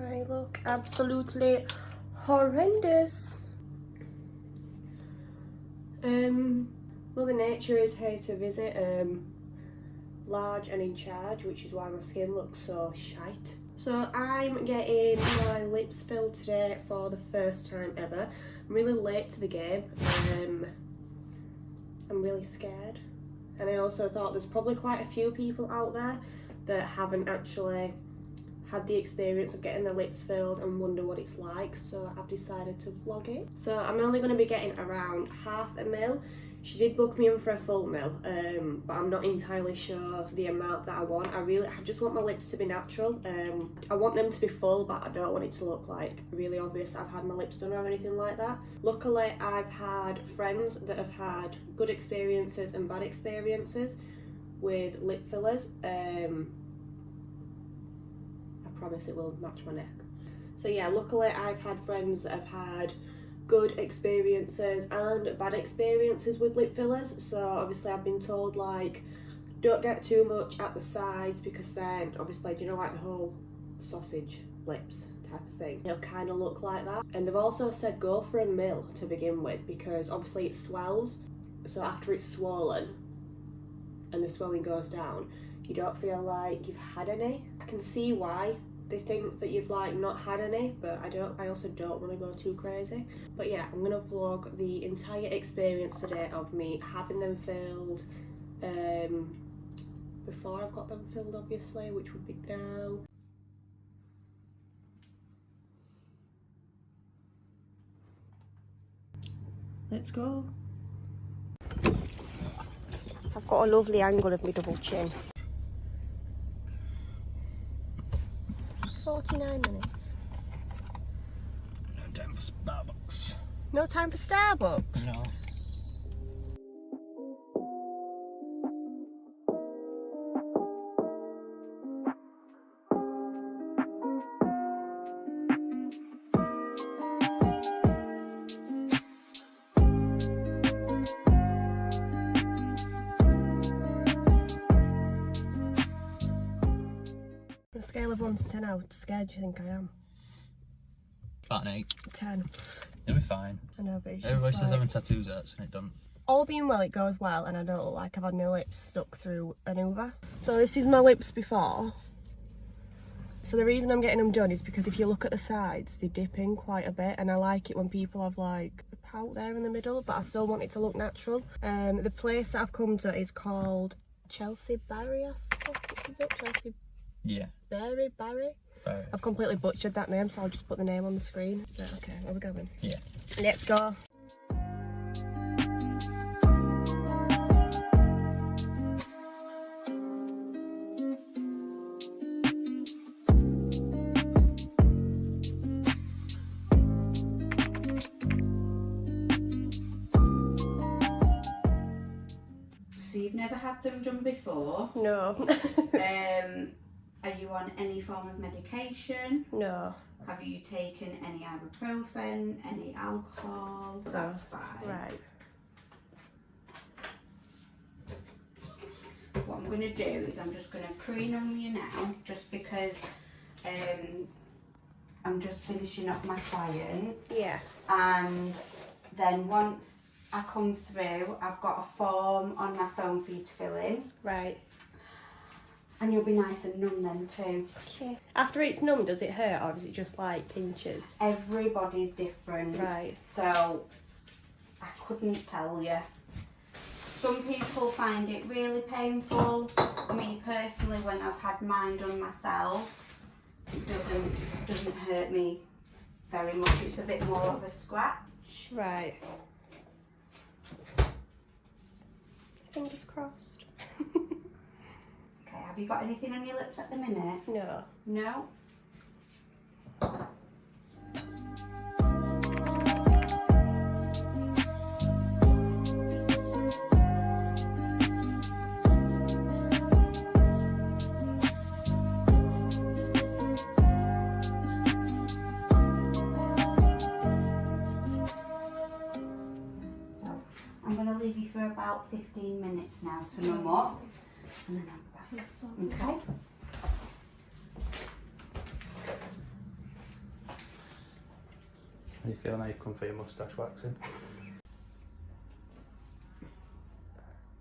I look absolutely horrendous. Mother Nature is here to visit, large and in charge, which is why my skin looks so shite. So I'm getting my lips filled today for the first time ever. I'm really late to the game. I'm really scared. And I also thought there's probably quite a few people out there that haven't actually had the experience of getting their lips filled and wonder what it's like, so I've decided to vlog it. So I'm only going to be getting around half a mil. She did book me in for a full mil, but I'm not entirely sure the amount that I want. I just want my lips to be natural. I want them to be full, but I don't want it to look like really obvious I've had my lips done or anything like that. Luckily, I've had friends that have had good experiences and bad experiences with lip fillers. I promise it will match my neck. So yeah, luckily I've had friends that have had good experiences and bad experiences with lip fillers. So obviously I've been told, like, don't get too much at the sides, because then obviously, do you know, like the whole sausage lips type of thing, it'll kind of look like that. And they've also said go for a mil to begin with, because obviously it swells, so after it's swollen and the swelling goes down, you don't feel like you've had any. I can see why they think that you've like not had any, but I also don't want to go too crazy. But yeah, I'm gonna vlog the entire experience today of me having them filled, before I've got them filled obviously, which would be now. Let's go. I've got a lovely angle of my double chin. 49 minutes. No time for Starbucks. No time for Starbucks? No. On a scale of 1 to 10, how scared do you think I am? About an 8. 10. It'll be fine. I know, but it's Everybody just says like, having tattoos hurts and it doesn't. all being well, it goes well, and I don't look like I've had my lips stuck through an Hoover. So this is my lips before. So the reason I'm getting them done is because if you look at the sides, they dip in quite a bit, and I like it when people have like a pout there in the middle, but I still want it to look natural. The place that I've come to is called Chelsea Barry, is it? Chelsea? Yeah. Barry? Barry. I've completely butchered that name, so I'll just put the name on the screen. Right, okay, where we going? Yeah. Let's go. So you've never had them done before? No. Are you on any form of medication? No. Have you taken any ibuprofen, any alcohol? That's fine. Right. What I'm going to do is I'm just going to pre-numb you now, just because I'm just finishing up my client. Yeah. And then once I come through, I've got a form on my phone for you to fill in. Right. And you'll be nice and numb then too. Okay. After it's numb, does it hurt, or is it just like pinches? Everybody's different. Right. So I couldn't tell you. Some people find it really painful. Me personally, when I've had mine done myself, it doesn't hurt me very much. It's a bit more of a scratch. Right. Fingers crossed. Okay, have you got anything on your lips at the minute? No. No? I'm going to leave you for about 15 minutes now to numb up, and then I'm back. Okay? How you feel now you've come for your moustache waxing?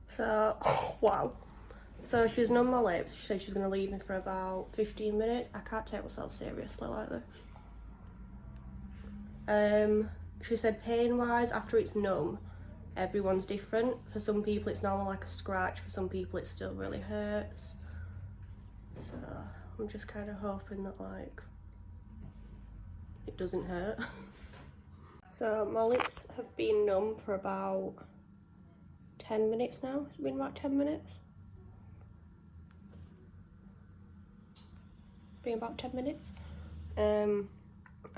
So, wow. So she's done my lips. She said she's going to leave me for about 15 minutes. I can't take myself seriously like this. She said pain-wise, after it's numb, everyone's different. For some people it's normal like a scratch, for some people it still really hurts. So I'm just kind of hoping that like it doesn't hurt. So my lips have been numb for about 10 minutes now. It's been about 10 minutes. Been about 10 minutes. I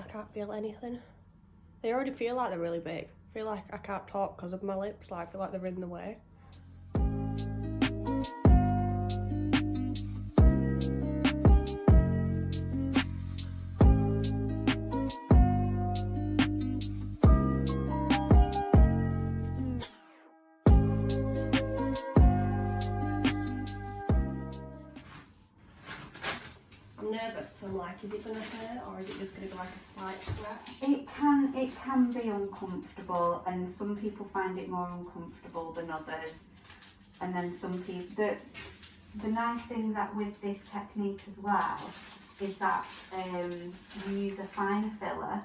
can't feel anything. They already feel like they're really big. I feel like I can't talk because of my lips, like I feel like they're in the way. I'm nervous because I'm like, is it going to hurt or is it just going to be like a slight scratch? It can be uncomfortable, and some people find it more uncomfortable than others. And then some people, the nice thing that with this technique as well is that you use a finer filler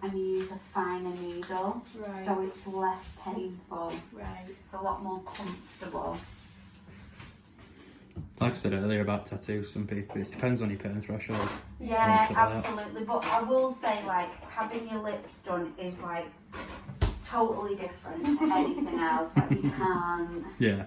and you use a finer needle, Right. so it's less painful. Right. It's a lot more comfortable. Like I said earlier about tattoos, some people, it depends on your pain threshold. Yeah, Stuff like that. absolutely. But I will say, like, having your lips done is like totally different to anything else. Like, you can't. Yeah.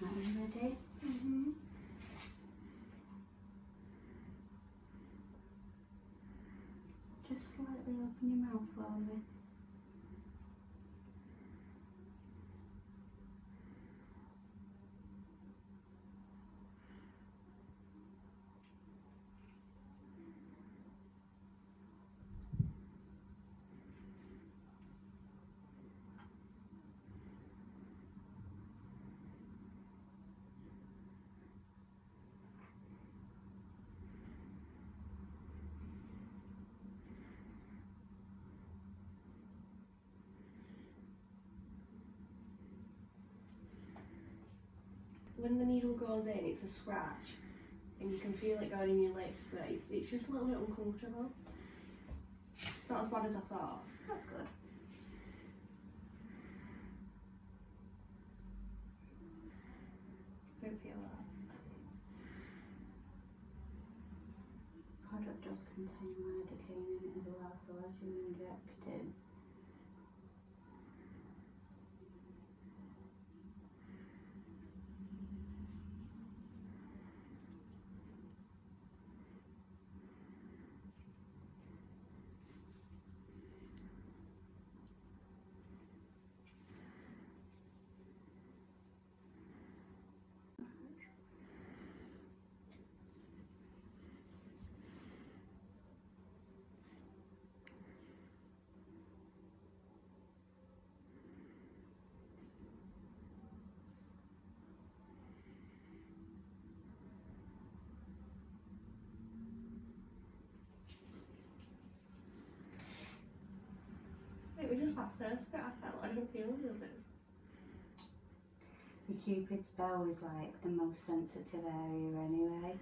Are you ready? Mm-hmm. Just slightly open your mouth for me. When the needle goes in, it's a scratch, and you can feel it going in your lips, but it's just a little bit uncomfortable. It's not as bad as I thought. That's good. Don't feel that. Product does contain lidocaine in it as well, so as you inject it. It was just that first bit I felt I didn't feel a little bit. Your Cupid's bow is like the most sensitive area anyway.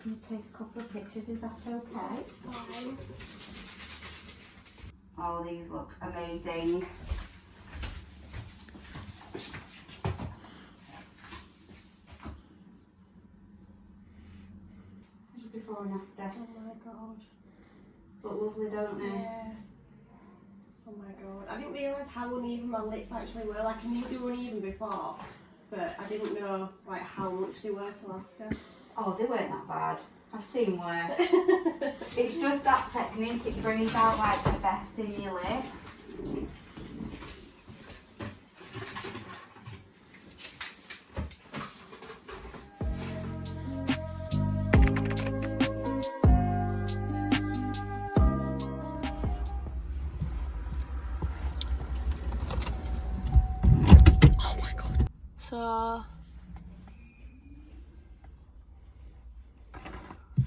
Can you take a couple of pictures, is that okay? It's fine. Oh, these look amazing. Just before and after. Oh my god. Look lovely, don't they? Yeah. Oh my god. I didn't realise how uneven my lips actually were. Like, I knew they were uneven before, but I didn't know like how much they were till after. Oh, they weren't that bad. I've seen worse. It's just that technique, it brings out like the best in your lips. Oh my god. So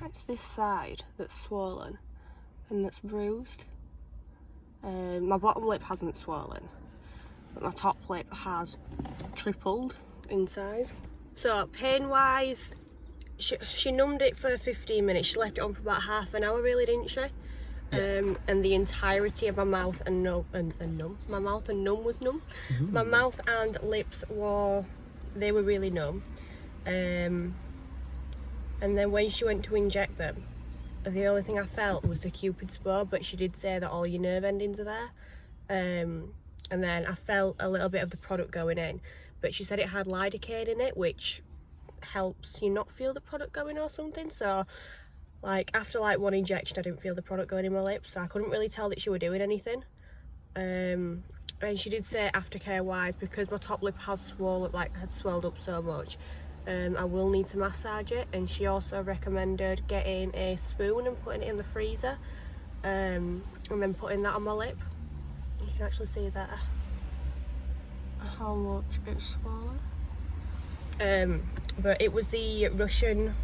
it's this side that's swollen and that's bruised. My bottom lip hasn't swollen, but my top lip has tripled in size. So pain wise, she numbed it for 15 minutes. She left it on for about half an hour really, didn't she? And the entirety of my mouth and my mouth and numb was numb. My mouth and lips were really numb. And then when she went to inject them, the only thing I felt was the Cupid's bow, but she did say that all your nerve endings are there. And then I felt a little bit of the product going in, but she said it had lidocaine in it, which helps you not feel the product going or something. So like after like one injection I didn't feel the product going in my lips, so I couldn't really tell that she were doing anything. And she did say aftercare wise, because my top lip has swelled up so much, I will need to massage it. And she also recommended getting a spoon and putting it in the freezer, and then putting that on my lip. You can actually see there how much it's swollen. But it was the Russian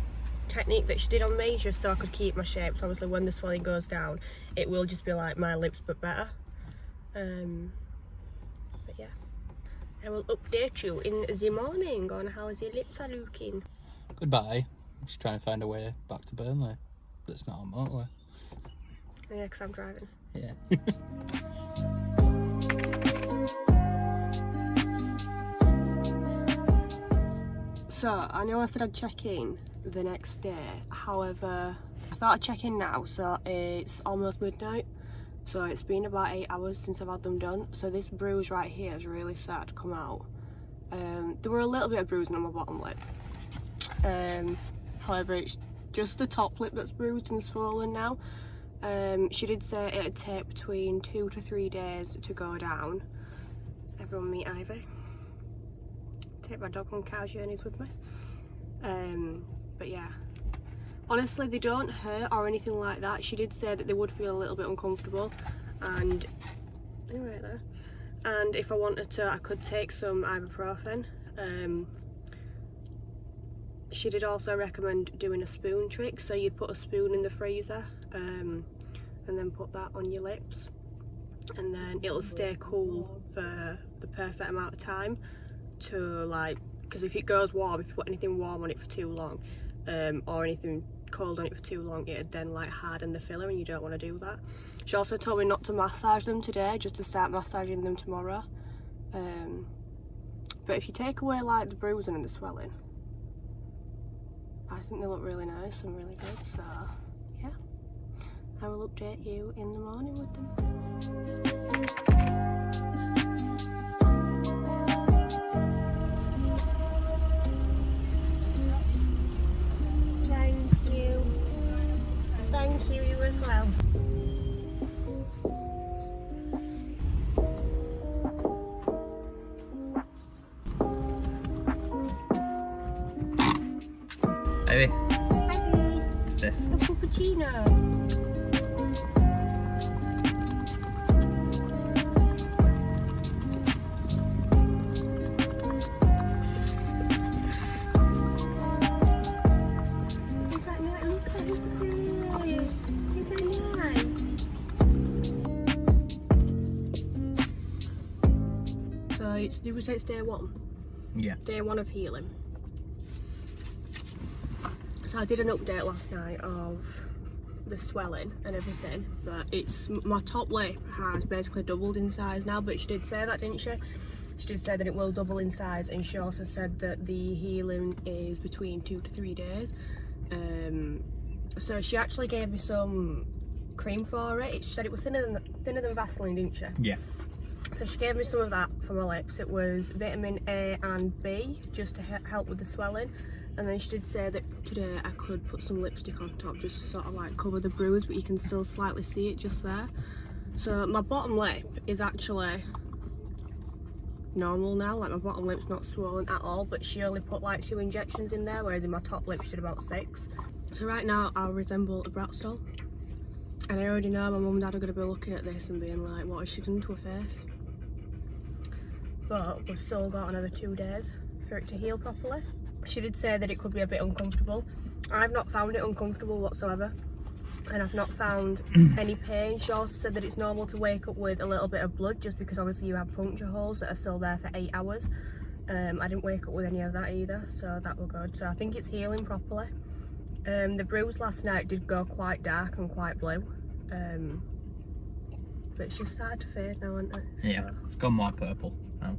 technique that she did on me, just so I could keep my shape. So obviously when the swelling goes down, it will just be like my lips but better. But yeah, I will update you in the morning on how the lips are looking. Goodbye. Just trying to find a way back to Burnley that's not on motorway. Yeah, because I'm driving. Yeah. So I know I said I'd check in the next day, however I thought I'd check in now. So it's almost midnight, so it's been about 8 hours since I've had them done. So this bruise right here is really started to come out. There were a little bit of bruising on my bottom lip, however it's just the top lip that's bruised and swollen now. She did say it'd take between 2 to 3 days to go down. Everyone meet Ivy. Take my dog on car journeys with me. But yeah, honestly they don't hurt or anything like that. She did say that they would feel a little bit uncomfortable, and right there, and if I wanted to I could take some ibuprofen. She did also recommend doing a spoon trick, so you'd put a spoon in the freezer and then put that on your lips, and then it'll stay cool for the perfect amount of time. To like, because if it goes warm, if you put anything warm on it for too long, or anything cold on it for too long, it'd then like harden the filler, and you don't want to do that. She also told me not to massage them today, just to start massaging them tomorrow. But if you take away like the bruising and the swelling, I think they look really nice and really good. So yeah, I will update you in the morning with them. Thank you, you as well. Ivy, Hi, Bee. what's this? A cappuccino. Did we say it's day one? Yeah. Day one of healing. So I did an update last night of the swelling and everything, but my top lip has basically doubled in size now, but she did say that, didn't she? She did say that it will double in size, and she also said that the healing is between 2 to 3 days. So she actually gave me some cream for it. She said it was thinner than Vaseline, didn't she? Yeah. So she gave me some of that for my lips. It was vitamin A and B, just to help with the swelling. And then she did say that today I could put some lipstick on top just to sort of like cover the bruise, but you can still slightly see it just there. So my bottom lip is actually normal now, like my bottom lip's not swollen at all, but she only put like 2 injections in there, whereas in my top lip she did about 6. So right now I resemble a Bratz doll, and I already know my mum and dad are going to be looking at this and being like, what has she done to her face? But we've still got another 2 days for it to heal properly. She did say that it could be a bit uncomfortable. I've not found it uncomfortable whatsoever, and I've not found any pain. She also said that it's normal to wake up with a little bit of blood, just because obviously you have puncture holes that are still there for 8 hours. I didn't wake up with any of that either, so that was good. So I think it's healing properly. The bruise last night did go quite dark and quite blue, but it's just started to fade now, hasn't it? So. Yeah, it's gone more purple now.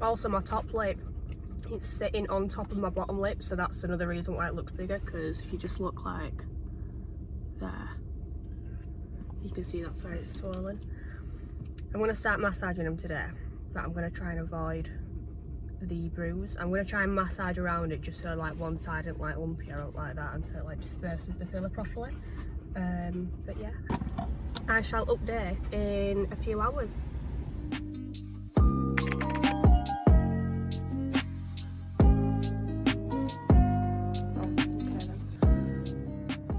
Also my top lip, it's sitting on top of my bottom lip, so that's another reason why it looks bigger, because if you just look like there, you can see that's where it's swollen. I'm going to start massaging them today, but I'm going to try and avoid the bruise. I'm going to try and massage around it just so like one side isn't like lumpy or out like that, and so it like disperses the filler properly. But yeah, I shall update in a few hours.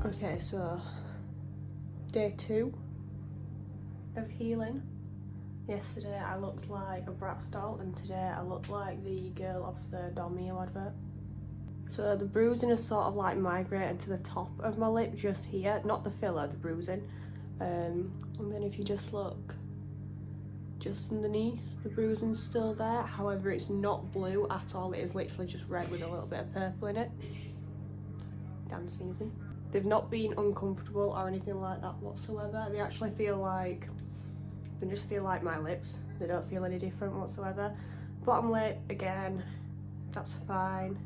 Okay, so day 2 of healing. Yesterday I looked like a Bratz doll, and today I look like the girl off the Domio advert. So the bruising is sort of like migrated to the top of my lip, just here, not the filler, the bruising. And then if you just look just underneath, the bruising's still there. However, it's not blue at all, it is literally just red with a little bit of purple in it. Damn sneezing. They've not been uncomfortable or anything like that whatsoever. They actually feel like, they just feel like my lips. They don't feel any different whatsoever. Bottom lip, again, that's fine.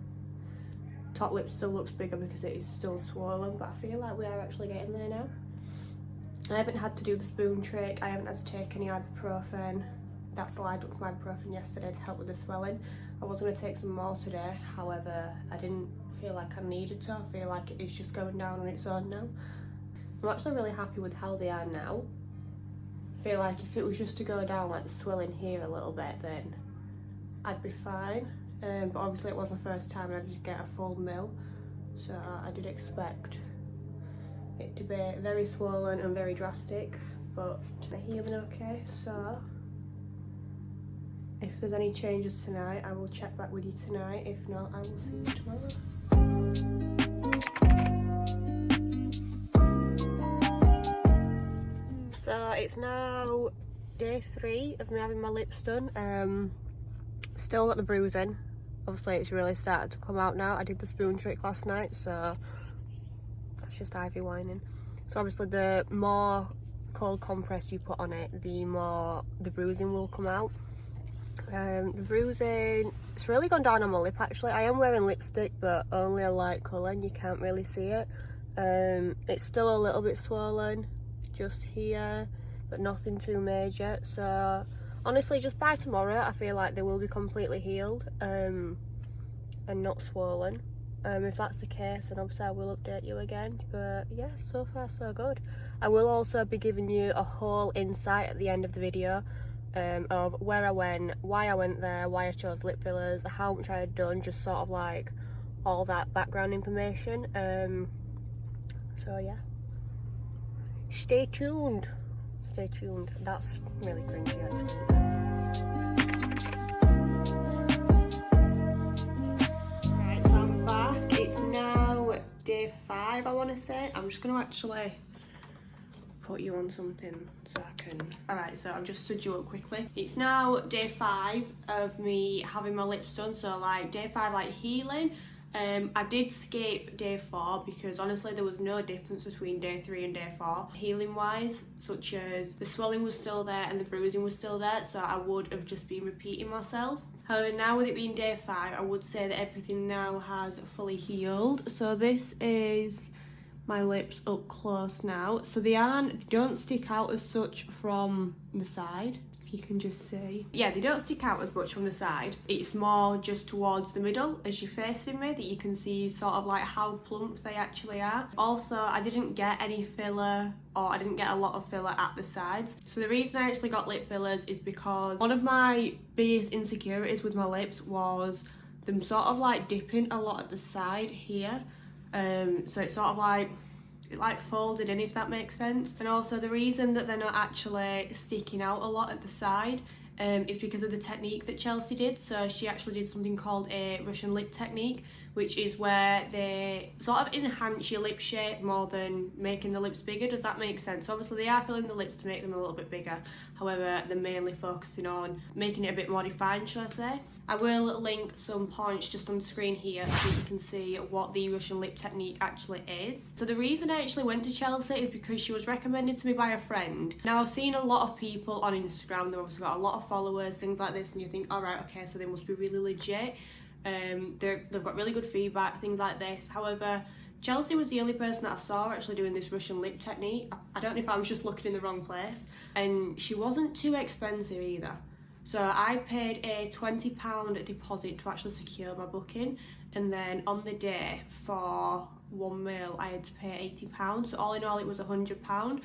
Top lip still looks bigger because it is still swollen, but I feel like we are actually getting there now. I haven't had to do the spoon trick. I haven't had to take any ibuprofen. That's the I took some ibuprofen yesterday to help with the swelling. I was going to take some more today, however, I didn't feel like I needed to. I feel like it is just going down on its own now. I'm actually really happy with how they are now. I feel like if it was just to go down like the swelling here a little bit, then I'd be fine. But obviously it was my first time and I did get a full mill, so I did expect it to be very swollen and very drastic, but they're healing okay. So if there's any changes tonight, I will check back with you tonight. If not, I will see you tomorrow. So it's now day 3 of me having my lips done. Still got the bruising. Obviously it's really started to come out now. I did the spoon trick last night, so that's just Ivy whining. So obviously the more cold compress you put on it, the more the bruising will come out. The bruising, it's really gone down on my lip actually. I am wearing lipstick, but only a light colour and you can't really see it. It's still a little bit swollen just here, but nothing too major. So honestly, just by tomorrow I feel like they will be completely healed and not swollen. If that's the case, then obviously I will update you again. But yeah, so far so good. I will also be giving you a whole insight at the end of the video of where I went, why I went there, why I chose lip fillers, how much I had done, just sort of like all that background information. So yeah, stay tuned. Stay tuned. That's really cringy actually. Right, so I'm back. It's now day 5, I want to say. I'm just going to actually put you on something so I can... Alright, so I've just stood you up quickly. It's now day 5 of me having my lips done. So like day 5 like healing. I did skip day 4 because honestly there was no difference between day 3 and day 4 healing wise, such as the swelling was still there and the bruising was still there, so I would have just been repeating myself. However, now with it being day 5, I would say that everything now has fully healed. So this is my lips up close now. So they don't stick out as such from the side, if you can just see. Yeah, they don't stick out as much from the side. It's more just towards the middle as you're facing me that you can see sort of like how plump they actually are. Also, I didn't get any filler, or I didn't get a lot of filler at the sides. So the reason I actually got lip fillers is because one of my biggest insecurities with my lips was them sort of like dipping a lot at the side here. So it's sort of like, it like folded in, if that makes sense. And also the reason that they're not actually sticking out a lot at the side is because of the technique that Chelsea did. So she actually did something called a Russain Lip technique, which is where they sort of enhance your lip shape more than making the lips bigger. Does that make sense? Obviously they are filling the lips to make them a little bit bigger, however they're mainly focusing on making it a bit more defined, shall I say. I will link some points just on the screen here so you can see what the Russain Lip technique actually is. So the reason I actually went to Chelsea is because she was recommended to me by a friend. Now I've seen a lot of people on Instagram, they've also got a lot of followers, things like this, and you think, alright, okay, so they must be really legit. They've got really good feedback, things like this. However, Chelsea was the only person that I saw actually doing this Russain Lip technique. I don't know if I was just looking in the wrong place. And she wasn't too expensive either. So I paid a £20 deposit to actually secure my booking, and then on the day for 1 meal I had to pay £80. So all in all it was £100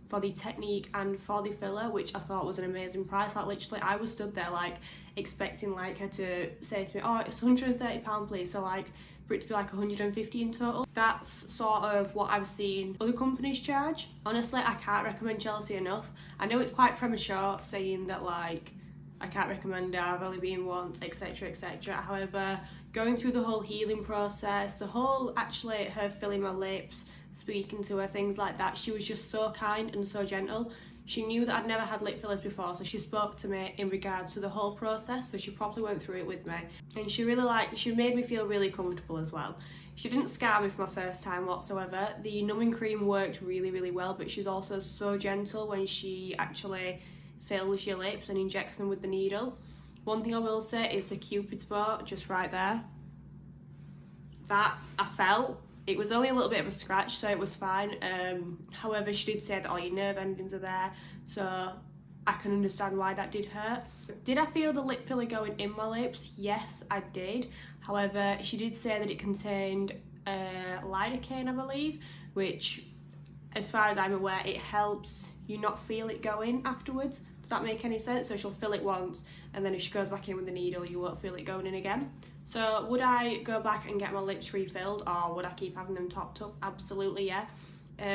for the technique and for the filler, which I thought was an amazing price. Like literally I was stood there like expecting like her to say to me, oh, it's £130 please, so like for it to be like 150 in total. That's sort of what I've seen other companies charge. Honestly, I can't recommend Chelsea enough. I know it's quite premature saying that like I can't recommend it, I've only been once, etc, etc. However, going through the whole healing process, the whole actually her filling my lips, speaking to her, things like that, she was just so kind and so gentle. She knew that I'd never had lip fillers before, so she spoke to me in regards to the whole process, so she properly went through it with me. And she made me feel really comfortable as well. She didn't scar me for my first time whatsoever. The numbing cream worked really, really well, but she's also so gentle when she actually fills your lips and injects them with the needle. One thing I will say is the Cupid's bow just right there. That I felt. It was only a little bit of a scratch, so it was fine. However, she did say that all your nerve endings are there, so I can understand why that did hurt. Did I feel the lip filler going in my lips? Yes, I did. However, she did say that it contained lidocaine, I believe, which, as far as I'm aware, it helps you not feel it going afterwards. Does that make any sense? So she'll fill it once, and then if she goes back in with the needle, you won't feel it going in again. So would I go back and get my lips refilled, or would I keep having them topped up? Absolutely, yeah.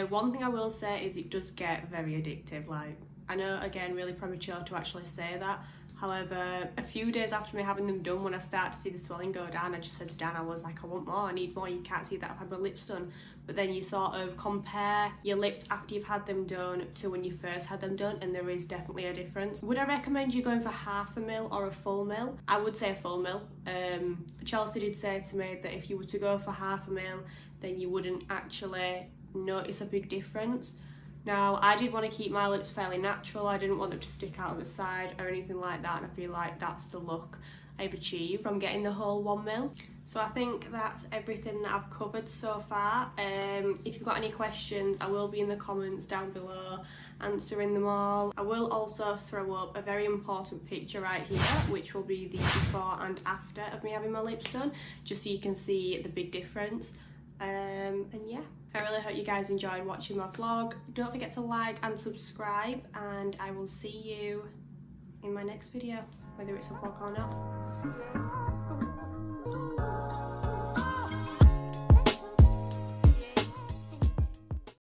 One thing I will say is it does get very addictive. Like, I know, again, really premature to actually say that. However, a few days after me having them done, when I started to see the swelling go down, I just said to Dan, I was like, I want more, I need more. You can't see that I've had my lips done. But then you sort of compare your lips after you've had them done to when you first had them done, and there is definitely a difference. Would I recommend you going for half a mil or a full mil? I would say a full mil. Chelsea did say to me that if you were to go for half a mil, then you wouldn't actually notice a big difference. Now, I did want to keep my lips fairly natural. I didn't want them to stick out on the side or anything like that, and I feel like that's the look I've achieved from getting the whole 1 mil. So I think that's everything that I've covered so far. If you've got any questions, I will be in the comments down below answering them all. I will also throw up a very important picture right here, which will be the before and after of me having my lips done, just so you can see the big difference. And yeah, I really hope you guys enjoyed watching my vlog. Don't forget to like and subscribe, and I will see you in my next video, whether it's a vlog or not.